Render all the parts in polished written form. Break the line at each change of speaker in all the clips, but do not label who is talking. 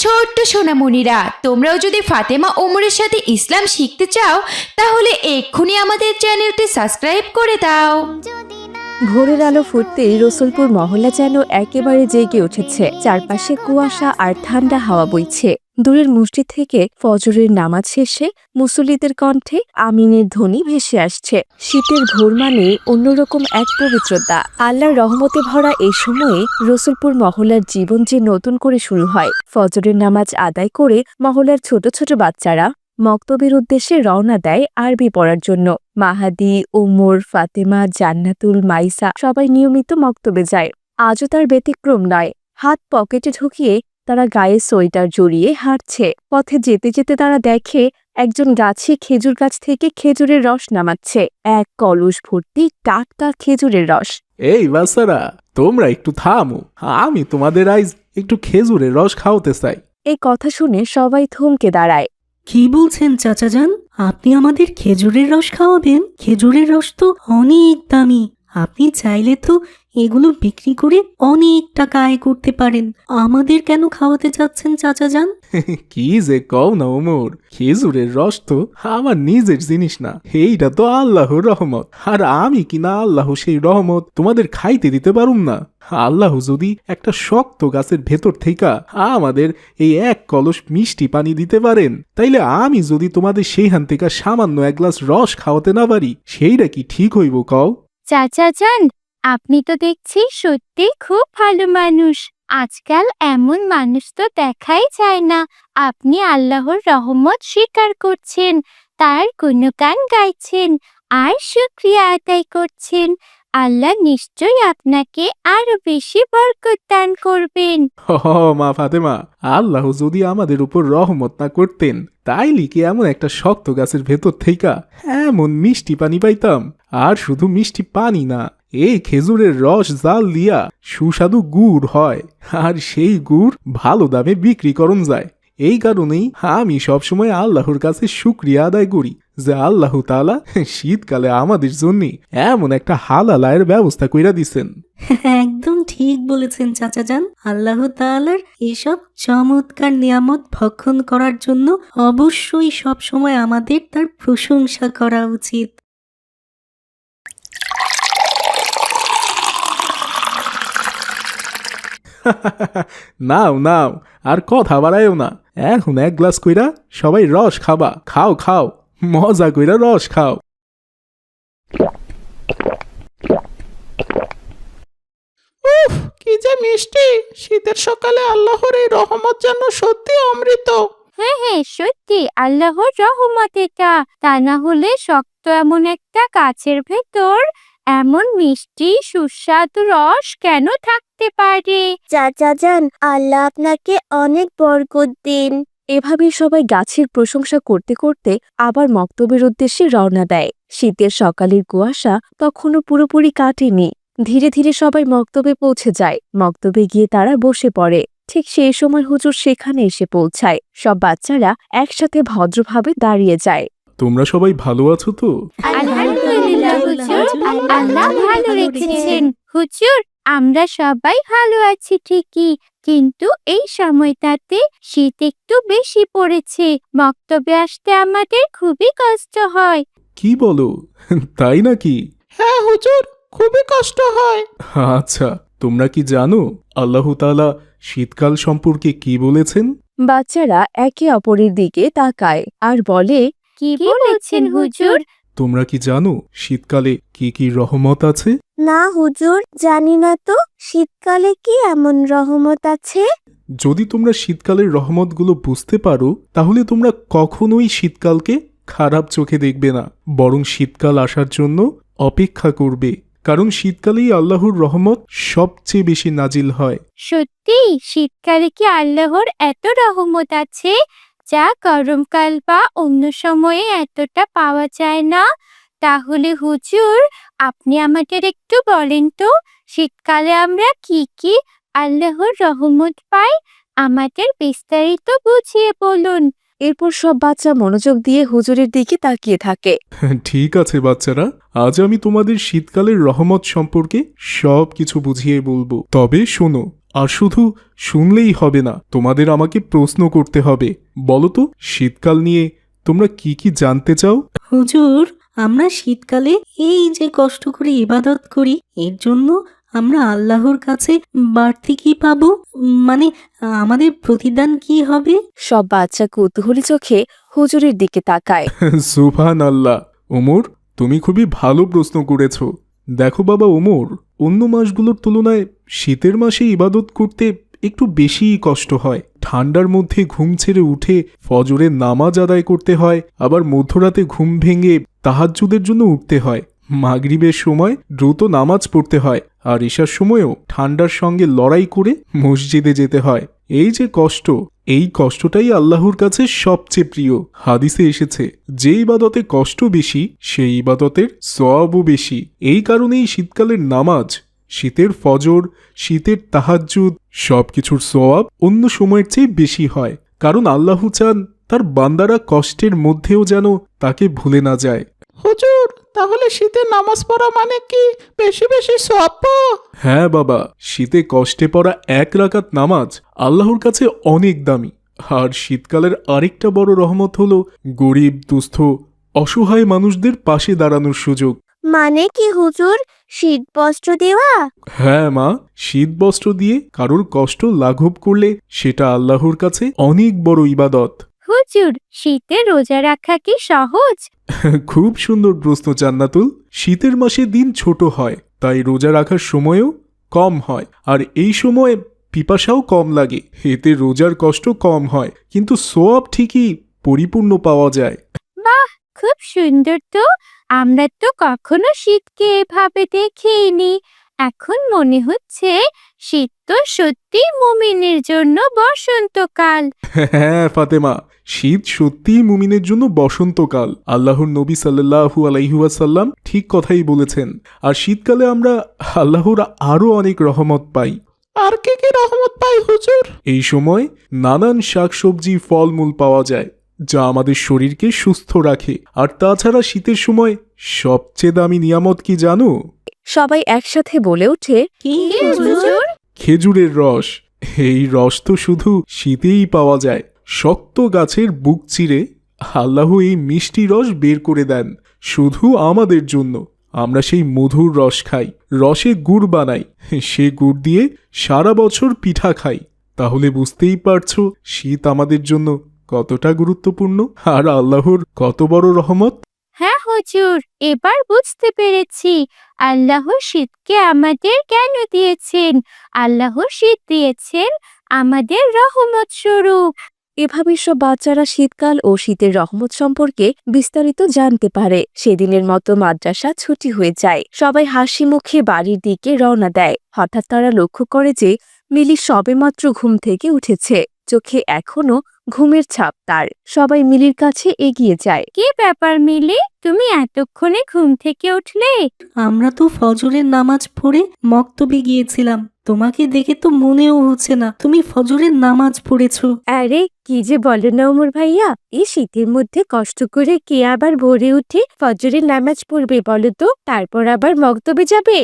ছোট্ট সোনামণিরা, তোমরাও যদি ফাতেমা ওমরের সাথে ইসলাম শিখতে চাও তাহলে এক্ষুনি আমাদের চ্যানেলটি সাবস্ক্রাইব করে দাও।
ভোরের আলো ফুটতেই রসুলপুর মহল্লা যেন একেবারে জেগে উঠেছে। চারপাশে কুয়াশা আর ঠান্ডা হাওয়া বইছে। দূরের মসজিদ থেকে ফজরের নামাজ শেষে মুসল্লিদের কণ্ঠে আমিনের ধ্বনি ভেসে আসছে। শীতের ভোর মানে অন্যরকম এক পবিত্রতা। আল্লাহর রহমতে ভরা এই সময়ে রসুলপুর মহল্লার জীবন যে নতুন করে শুরু হয়। ফজরের নামাজ আদায় করে মহল্লার ছোট ছোট বাচ্চারা মক্তবের উদ্দেশ্যে রওনা দেয় আরবি পড়ার জন্য। মাহাদি, ওমর, ফাতেমা, জান্নাতুল, মাইসা সবাই নিয়মিত মক্তবে যায়। আজও তার ব্যতিক্রম নয়। হাত পকেটে ঢুকিয়ে তারা গায়ে সোয়েটার জড়িয়ে হাঁটছে। পথে যেতে যেতে তারা দেখে একজন গাছে খেজুর গাছ থেকে খেজুরের রস নামাচ্ছে। এক কলস ভর্তি টাটকা খেজুরের রস।
এই বাচ্চারা, তোমরা একটু থামো, আমি তোমাদের আইজ একটু খেজুরের রস খাওয়াতে চাই।
এই কথা শুনে সবাই থমকে দাঁড়ায়।
কি বলছেন চাচাজান? আপনি আমাদের খেজুরের রস খাওয়াবেন? খেজুরের রস তো অনেক দামি। আপনি চাইলে তো এগুলো বিক্রি করে অনেক টাকা আয় করতে পারেন। আমাদের কেন খাওয়াতে চাচ্ছেন চাচাজান?
কি যে কও না ওমর, খেজুরের রস তো আমার নিজের জিনিস না, এইটা তো আল্লাহর রহমত। আর আমি কিনা আল্লাহ সেই রহমত তোমাদের খাইতে দিতে পারুম না? আল্লাহ যদি একটা শক্ত গাছের ভেতর থেকে আমাদের এই এক কলস মিষ্টি পানি দিতে পারেন, তাইলে আমি যদি তোমাদের সেইখান থেকে সামান্য এক গ্লাস রস খাওয়াতে না পারি, সেইটা কি ঠিক হইব কও?
চাচাজান, আপনি তো দেখছি সত্যি খুব ভালো মানুষ। আজকাল এমন মানুষ তো দেখাই যায় না। আপনি আল্লাহর রহমত স্বীকার করছেন, তার গুণগান গাইছেন আর শুকরিয়া আদায় করছেন। আল্লাহ নিশ্চয়ই আপনাকে আরো বেশি বরকত দান করবেন।
মা ফাতেমা, আল্লাহ যদি আমাদের উপর রহমত না করতেন, তাইলে কি এমন একটা শক্ত গাছের ভেতর থেকে এমন মিষ্টি পানি পাইতাম? আর শুধু মিষ্টি পানি না, এই খেজুরের রস জাল দিয়া সুস্বাদু গুড় হয়, আর সেই গুড় ভালো দামে বিক্রি করন যায়। এই কারণেই আমি সবসময় আল্লাহর কাছে শুকরিয়া আদায় করি যে আল্লাহ তাআলা শীতকালে আমাদের জন্য এমন একটা হালাল আয়ের ব্যবস্থা কইরা দিছেন।
একদম ঠিক বলেছেন চাচাজান। আল্লাহ তাআলার এসব চমৎকার নিয়ামত ভক্ষণ করার জন্য অবশ্যই সব সময় আমাদের তার প্রশংসা করা উচিত।
নাও নাও, আর কথা বাড়ায়ও না। এখন এক গ্লাস কইরা সবাই রস খাবা। খাও খাও, মজা কইরা রস খাও।
উফ, কি যে মিষ্টি! শীতের সকালে আল্লাহর এই রহমত যেন সত্যি অমৃত।
হ্যাঁ হ্যাঁ, সত্যি আল্লাহর রহমত এটা। তা না হলে শক্ত এমন একটা গাছের ভেতর এমন মিষ্টি সুস্বাদু রস কেন থাকতে পারে?
চাচাজান, আল্লাহ আপনাকে অনেক বরকত দিন।
এভাবে সবাই গাছের প্রশংসা করতে করতে আবার মক্তবের উদ্দেশ্যে রওনা দেয়। শীতের সকালের কুয়াশা তখনও পুরোপুরি কাটেনি। ধীরে ধীরে সবাই মক্তবে পৌঁছে যায়। মক্তবে গিয়ে তারা বসে পড়ে। ঠিক সেই সময় হুজুর সেখানে এসে পৌঁছায়। সব বাচ্চারা একসাথে ভদ্রভাবে দাঁড়িয়ে যায়।
তোমরা সবাই ভালো আছো তো?
আলহামদুলিল্লাহ হুজুর, আল্লাহ ভালো রেখেছেন। হুজুর, আমরা সবাই ভালো আছি ঠিকই, কিন্তু এই সময়টাতে শীত একটু বেশি পড়েছে। মক্তবে আসতে আমাদের খুবই কষ্ট হয়।
কি বলো, তাই নাকি?
হ্যাঁ হুজুর, খুবই কষ্ট হয়।
আচ্ছা, তোমরা কি জানো আল্লাহ তাআলা শীতকাল সম্পর্কে কি বলেছেন?
বাচ্চারা একে অপরের দিকে তাকায় আর বলে,
কি বলেছেন হুজুর?
তোমরা কি জানো শীতকালে কি কি রহমত আছে?
না হুজুর, জানি না তো। শীতকালে কি এমন রহমত আছে?
যদি তোমরা শীতকালের রহমতগুলো বুঝতে পারো, তাহলে তোমরা কখনোই শীতকালকে খারাপ চোখে দেখবে না, বরং শীতকাল আসার জন্য অপেক্ষা করবে। কারণ শীতকালেই আল্লাহর রহমত সবচেয়ে বেশি নাজিল হয়।
সত্যি শীতকালে কি আল্লাহর এত রহমত আছে যা গরমকাল বা অন্য সময়ে এতটা পাওয়া যায় না? তাহলে হুজুর, আপনি আমাদের একটু বলেন তো, শীতকালে আমরা কি কি আল্লাহর রহমত পাই? আমাদের বিস্তারিত বুঝিয়ে বলুন।
এরপর সব বাচ্চা মনোযোগ দিয়ে হুজুরের দিকে তাকিয়ে থাকে।
ঠিক আছে বাচ্চারা, আজ আমি তোমাদের শীতকালের রহমত সম্পর্কে সব কিছু বুঝিয়ে বলবো। তবে শোনো, আর শুধু শুনলেই হবে না, তোমাদের আমাকে প্রশ্ন করতে হবে। বলো তো, শীতকাল নিয়ে তোমরা কি কি জানতে চাও?
হুজুর, আমরা শীতকালে এই যে কষ্ট করে ইবাদত করি, এর জন্য আমরা আল্লাহর কাছে বাড়তি কি পাবো? মানে আমাদের প্রতিদান কি হবে?
সব বাচ্চা কৌতূহলী চোখে হুজুরের দিকে তাকায়।
সুবহান আল্লাহ। ওমর, তুমি খুবই ভালো প্রশ্ন করেছ। দেখো বাবা ওমর, অন্য মাসগুলোর তুলনায় শীতের মাসে ইবাদত করতে একটু বেশিই কষ্ট হয়। ঠান্ডার মধ্যে ঘুম ছেড়ে উঠে ফজরের নামাজ আদায় করতে হয়, আবার মধ্যরাতে ঘুম ভেঙে তাহাজ্জুদের জন্য উঠতে হয়। মাগরিবের সময় দ্রুত নামাজ পড়তে হয়, আর এশার সময়ও ঠান্ডার সঙ্গে লড়াই করে মসজিদে যেতে হয়। এই যে কষ্ট, এই কষ্টটাই আল্লাহর কাছে সবচেয়ে প্রিয়। হাদিসে এসেছে, যে ইবাদতে কষ্ট বেশি সেই ইবাদতের সওয়াবও বেশি। এই কারণেই শীতকালের নামাজ, শীতের ফজর, শীতের তাহাজ্জুদ সবকিছুর সওয়াব অন্য সময়ের চেয়ে বেশি হয়। কারণ আল্লাহ চান তার বান্দারা কষ্টের মধ্যেও যেন তাকে ভুলে না যায়।
হুজুর, তাহলে শীতে নামাজ পড়া মানে কি বেশি বেশি সওয়াব পাওয়া?
হ্যাঁ বাবা, শীতে কষ্টে পড়া 1 রাকাত নামাজ আল্লাহর কাছে অনেক দামি। আর শীতকালের আরেকটা বড় রহমত হলো গরিব, দুস্থ, অসহায় মানুষদের পাশে দাঁড়ানোর সুযোগ।
মানে কি হুজুর, শীত বস্ত্র দেওয়া?
হ্যাঁ মা, শীত বস্ত্র দিয়ে কারোর কষ্ট লাঘব করলে সেটা আল্লাহর কাছে অনেক বড় ইবাদত।
হুজুর, শীতে রোজা রাখা কি সহজ?
খুব সুন্দর প্রশ্ন জান্নাতুল। শীতের মাসে দিন ছোট হয়, তাই রোজা রাখার সময়ও কম হয়। আর এই সময়ে পিপাসাও কম লাগে, এতে রোজার কষ্ট কম হয়, কিন্তু সোয়াব ঠিকই পরিপূর্ণ পাওয়া যায়।
বাহ, খুব সুন্দর তো। আমরা তো কখনো শীতকে এভাবে দেখিনি। এখন মনে হচ্ছে শীত তো সত্যি মুমিনের জন্য বসন্তকাল।
হ্যাঁ ফাতেমা, শীত সত্যিই মুমিনের জন্য বসন্তকাল। আল্লাহর নবী সাল্লাল্লাহু আলাইহি ওয়াসাল্লাম ঠিক কথাই বলেছেন। আর শীতকালে আমরা আল্লাহর আরও অনেক রহমত পাই।
আর কি কি রহমত পাই হুজুর?
এই সময় নানান শাকসবজি, ফলমূল পাওয়া যায়, যা আমাদের শরীরকে সুস্থ রাখে। আর তাছাড়া শীতের সময় সবচেয়ে দামি নিয়ামত কি জানো?
সবাই একসাথে বলে ওঠে,
কি
কি
হুজুর?
হুজুর?
খেজুরের রস। এই রস তো শুধু শীতেই পাওয়া যায়। শক্ত গাছের বুক চিরে আল্লাহ এই মিষ্টি রস বের করে দেন শুধু আমাদের জন্য। আমরা সেই মধুর রস খাই, রসে গুড় বানাই, সে গুড় দিয়ে সারা বছর পিঠা খাই। তাহলে বুঝতেই পারছো শীত আমাদের জন্য কতটা গুরুত্বপূর্ণ আর আল্লাহর কত বড় রহমত।
হ্যাঁ হুজুর, এবার বুঝতে পেরেছি আল্লাহ শীতকে আমাদের কেন দিয়েছেন। আল্লাহ শীত দিয়েছেন আমাদের রহমত স্বরূপ।
এভাবে সব বাচ্চারা শীতকাল ও শীতের রহমত সম্পর্কে বিস্তারিত জানতে পারে। সেদিনের মতো মাদ্রাসা ছুটি হয়ে যায়। সবাই হাসি মুখে বাড়ির দিকে রওনা দেয়। হঠাৎ তারা লক্ষ্য করে যে মিলি সবেমাত্র ঘুম থেকে উঠেছে, চোখে এখনো ঘুমের ছাপ তার। সবাই মিলির কাছে এগিয়ে যায়।
কি ব্যাপার মিলি, তুমি এতক্ষণে ঘুম থেকে উঠলে?
আমরা তো ফজরের নামাজ পড়ে মক্তবে গিয়েছিলাম। তোমাকে দেখে তো মনেও হচ্ছে না তুমি ফজরের নামাজ পড়েছো।
আরে কি যে বলো না ওমর ভাইয়া, এই শীতের মধ্যে কষ্ট করে কে আবার ভোরে উঠে ফজরের নামাজ পড়বে বলো তো, তারপর আবার মক্তবে যাবে?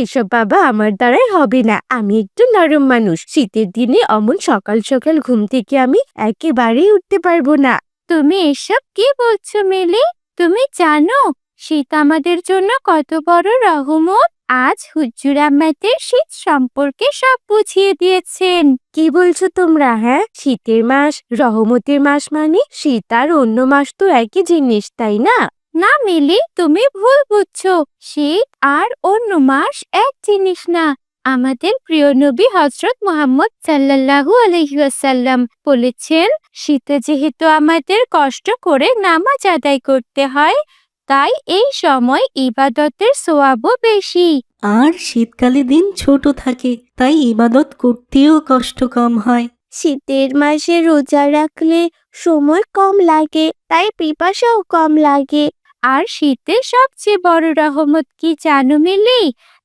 এসব বাবা আমার দ্বারাই হবে না। আমি একটু নরম মানুষ, শীতের দিনে অমন সকাল সকাল ঘুম থেকে আমি একেবারেই উঠতে পারবো না।
তুমি এসব কি বলছো মিলি? তুমি জানো শীত আমাদের জন্য কত বড় রহমত? আজ হুজুর আমাদের শীত সম্পর্কে সব বুঝিয়ে দিয়েছেন।
কি বলছো তোমরা? হ্যাঁ, শীতের মাস রহমতের মাস মানে শীত আর অন্য মাস তো একই জিনিস, তাই না?
না মিলি, তুমি ভুল বুঝছো। শীত আর অন্য মাস এক জিনিস না। আমাদের প্রিয় নবী হযরত মুহাম্মদ সাল্লাল্লাহু আলাইহি ওয়াসাল্লাম বলেছেন, শীতে যেহেতু আমাদের কষ্ট করে নামাজ আদায় করতে হয়, তাই এই সময় ইবাদতের সওয়াবও বেশি।
আর শীতকালে দিন ছোট থাকে, তাই ইবাদত করতেও কষ্ট কম হয়।
শীতের মাসে রোজা রাখলে সময় কম লাগে, তাই পিপাসাও কম লাগে।
আর শীতের সবচেয়ে বড় রহমত কি জানো মিলি?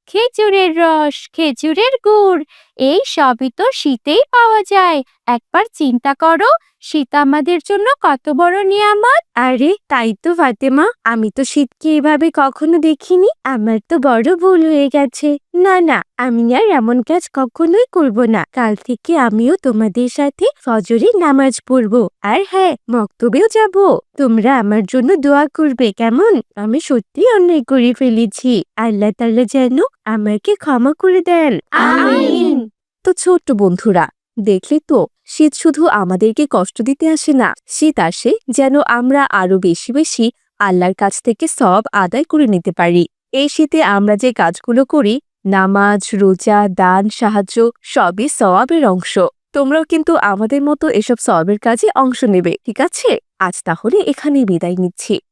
খেজুরের রস, খেজুরের গুড়। এই সবই তো শীতেই পাওয়া যায়। একবার চিন্তা করো, শীত আমাদের জন্য কত বড় নিয়ামত।
আরে তাই তো ফাতেমা, আমি তো শীতকে এভাবে কখনো দেখিনি। আমার তো বড় ভুল হয়ে গেছে। না না, আমি আর এমন কাজ কখনোই করব না। কাল থেকে আমিও তোমাদের সাথে ফজরের নামাজ পড়ব। আর হ্যাঁ, মক্তবেও যাব। তোমরা আমার জন্য দোয়া করবে কেমন? আমি সত্যি অন্যায় করে ফেলেছি। আল্লাহ তাআলা যেন আমাকে ক্ষমা করে দেন।
আমিন।
তো ছোট্ট বন্ধুরা, দেখলে তো, শীত শুধু আমাদেরকে কষ্ট দিতে আসে না, শীত আসে যেন আমরা আরো বেশি বেশি আল্লাহর কাছ থেকে সওয়াব আদায় করে নিতে পারি। এই শীতে আমরা যে কাজগুলো করি, নামাজ, রোজা, দান, সাহায্য, সবই সওয়াবের অংশ। তোমরাও কিন্তু আমাদের মতো এসব সওয়াবের কাজে অংশ নেবে, ঠিক আছে? আজ তাহলে এখানেই বিদায় নিচ্ছি।